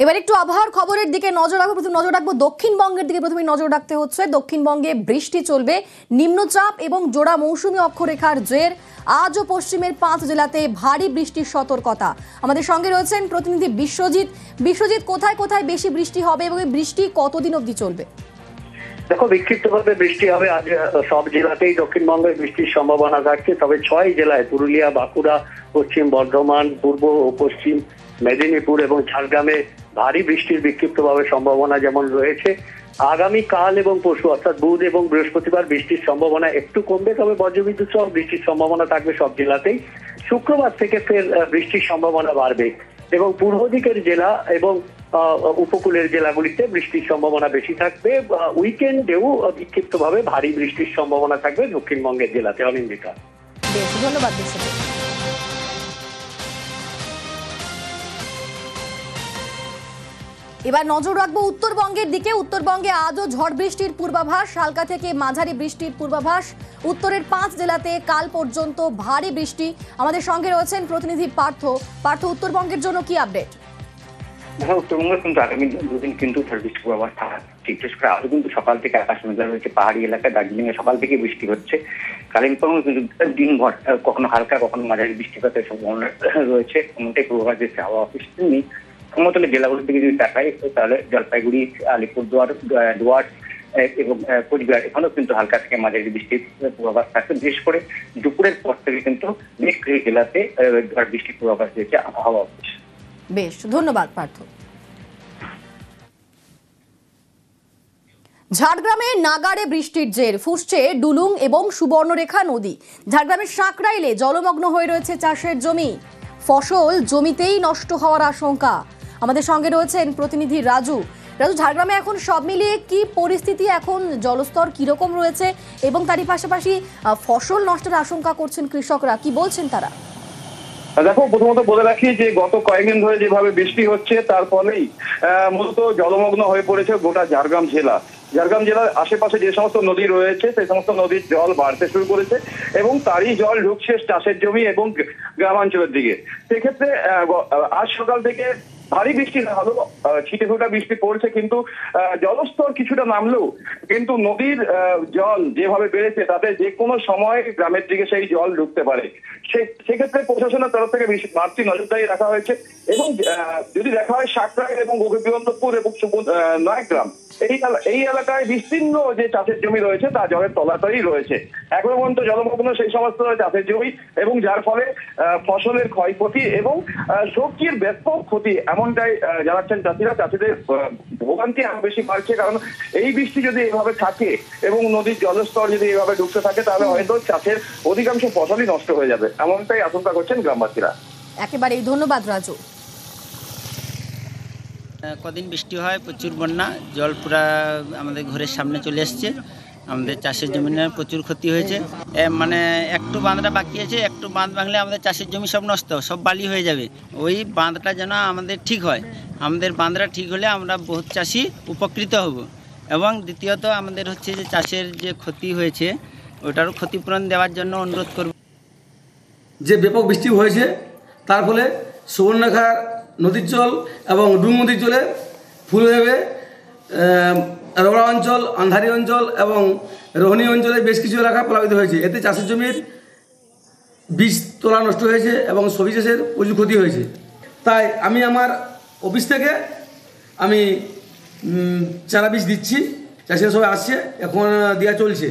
এবার একটু আবহাওয়ার খবরের দিকে নজর রাখবো। প্রথমে নজর রাখবো দক্ষিণবঙ্গের দিকে। প্রথমে নজর রাখতে হচ্ছে দক্ষিণবঙ্গে বৃষ্টি চলবে, নিম্নচাপ এবং জোড়া মৌসুমী অক্ষরেখার জের। আজও পশ্চিমের 5 জেলাতে ভারী বৃষ্টির সতর্কতা। আমাদের সঙ্গে রয়েছেন প্রতিনিধি বিশ্বজিৎ। বিশ্বজিৎ, কোথায় কোথায় বেশি বৃষ্টি হবে এবং এই বৃষ্টি কতদিন অবধি চলবে? দেখো, বিক্ষিপ্তভাবে বৃষ্টি হবে আজ সব জেলাতেই। দক্ষিণবঙ্গে বৃষ্টির সম্ভাবনা থাকছে, তবে 6 জেলায় পুরুলিয়া, বাঁকুড়া, পশ্চিম বর্ধমান, পূর্ব ও পশ্চিম মেদিনীপুর এবং ঝাড়গ্রামে ভারী বৃষ্টির বিক্ষিপ্তভাবে সম্ভাবনা যেমন রয়েছে। আগামী কাল এবং পরশু অর্থাৎ বুধ এবং বৃহস্পতিবার বৃষ্টির সম্ভাবনা একটু কমবে, তবে বজ্রবিদ্যুৎ সহ বৃষ্টির সম্ভাবনা থাকবে সব জেলাতেই। শুক্রবার থেকে ফের বৃষ্টির সম্ভাবনা বাড়বে এবং পূর্ব দিকের জেলা এবং উপকূলের জেলাগুলিতে বৃষ্টির সম্ভাবনা বেশি থাকবে। উইকেন্ডেও বিক্ষিপ্তভাবে ভারী বৃষ্টির সম্ভাবনা থাকবে দক্ষিণবঙ্গের জেলাতে। অনিন্দিতা, ধন্যবাদ বিশ্বজিৎ। এবার নজর রাখবো উত্তরবঙ্গের দিকে। উত্তরবঙ্গে আজও ঝড় বৃষ্টির পূর্বাভাস, হালকা থেকে মাঝারি বৃষ্টির পূর্বাভাস। উত্তরের 5 জেলাতে কাল পর্যন্ত ভারী বৃষ্টি। আমাদের সঙ্গে রয়েছেন প্রতিনিধি পার্থ। উত্তরবঙ্গের জন্য কি আপডেট? হ্যাঁ, উত্তরবঙ্গে কিন্তু আগামী দুদিন কিন্তু ঝড় বৃষ্টির পূর্বাভাস থাকা, বিশেষ করে আজও কিন্তু সকাল থেকে আকাশ মেঘলা রয়েছে। পাহাড়ি এলাকায় দার্জিলিং এ সকাল থেকে বৃষ্টি হচ্ছে। কালিম্পংয়ে কিন্তু দিনভর কখনো হালকা কখনো মাঝারি বৃষ্টিপাতের সম্ভাবনা রয়েছে, এমনটাই পূর্বাভাস দিচ্ছে আবহাওয়া অফিস। সমতলের জেলাগুলোর দিকে যদি তাকাই তাহলে জলপাইগুড়ি, আলিপুরদুয়ার, ডুয়ার্স এবং কোচবিহার এখানেও কিন্তু হালকা থেকে মাঝারি বৃষ্টির পূর্বাভাস থাকছে। বিশেষ করে দুপুরের পর থেকে কিন্তু বেশ কিছু জেলাতে ঝড় বৃষ্টির পূর্বাভাস দিয়েছে আবহাওয়া অফিস। বেশ, ধন্যবাদ পার্থ। ঝাড়গ্রামে নাগাড়ে বৃষ্টির জের, ফুসছে ডুলুং এবং সুবর্ণরেখা নদী। ঝাড়গ্রামের সাঁকরাইলে জলমগ্ন হয়ে রয়েছে চাষের জমি, ফসল জমিতেই নষ্ট হওয়ার আশঙ্কা। আমাদের সঙ্গে রয়েছেন প্রতিনিধি রাজু। ঝাড়গ্রামে এখন সব মিলিয়ে কি পরিস্থিতি, এখন জলস্তর কিরকম রয়েছে এবং তারই পাশাপাশি ফসল নষ্টের আশঙ্কা করছেন কৃষকরা, কি বলছেন তারা? দেখো, প্রথমত বলে রাখি যে গত কয়েকদিন ধরে যেভাবে বৃষ্টি হচ্ছে তার ফলেই মূলত জলমগ্ন হয়ে পড়েছে গোটা ঝাড়গ্রাম জেলা। ঝাড়গ্রাম জেলার আশেপাশে যে সমস্ত নদী রয়েছে সেই সমস্ত নদীর জল বাড়তে শুরু করেছে এবং তারই জল ঢুকছে চাষের জমি এবং গ্রামাঞ্চলের দিকে। সেক্ষেত্রে আজ সকাল থেকে ভারী বৃষ্টি না হলেও ছিটে ফোটা বৃষ্টি পড়ছে, কিন্তু জলস্তর কিছুটা নামলেও কিন্তু নদীর জল যেভাবে বেড়েছে তাতে যে কোনো সময় গ্রামের দিকে সেই জল ঢুকতে পারে। সেক্ষেত্রে প্রশাসনের তরফ থেকে বাড়তি নজরদারি রাখা হয়েছে এবং যদি দেখা হয় সাঁকরাইল এবং গোপীবল্লভপুর এবং নয়াগ্রাম এই এলাকায় বিস্তীর্ণ যে চাষের জমি রয়েছে তা জলের তলাতলই রয়েছে। এখনো পর্যন্ত জলমগ্ন সেই সমস্ত চাষের জমি এবং যার ফলে ফসলের ক্ষয়ক্ষতি এবং সবজির ব্যাপক ক্ষতি এমনটাই জানাচ্ছেন চাষিরা। চাষিদের ভোগান্তি আরো বেশি বাড়ছে, কারণ এই বৃষ্টি যদি এভাবে থাকে এবং নদীর জলস্তর যদি এভাবে ঢুকতে থাকে তাহলে হয়তো চাষের অধিকাংশ ফসলই নষ্ট হয়ে যাবে, এমনটাই আশঙ্কা করছেন গ্রামবাসীরা। একেবারেই ধন্যবাদ রাজু। কদিন বৃষ্টি হয়, প্রচুর বন্যা, জল পুরা আমাদের ঘরের সামনে চলে এসছে। আমাদের চাষের জমিনের প্রচুর ক্ষতি হয়েছে। মানে একটু বাঁধটা বাকি আছে, একটু বাঁধ ভাঙলে আমাদের চাষের জমি সব নষ্ট, সব বালি হয়ে যাবে। ওই বাঁধটা যেন আমাদের ঠিক হয়, আমাদের বাঁধটা ঠিক হলে আমরা বহুত চাষি উপকৃত হব। এবং দ্বিতীয়ত আমাদের হচ্ছে যে চাষের যে ক্ষতি হয়েছে ওটারও ক্ষতিপূরণ দেওয়ার জন্য অনুরোধ করব। যে ব্যাপক বৃষ্টি হয়েছে তার ফলে সুবর্ণরেখা নদীর জল এবং ডুং নদীর জলে ফুল যাবে রোড়া অঞ্চল, আন্ধারি অঞ্চল এবং রোহিণী অঞ্চলে বেশ কিছু এলাকা প্লাবিত হয়েছে। এতে চাষের জমির বীজ তোলা নষ্ট হয়েছে এবং সবজি চাষের প্রচুর ক্ষতি হয়েছে। তাই আমি আমার অফিস থেকে আমি চারা বীজ দিচ্ছি, চাষিরা সবাই আসছে, এখন দেওয়া চলছে।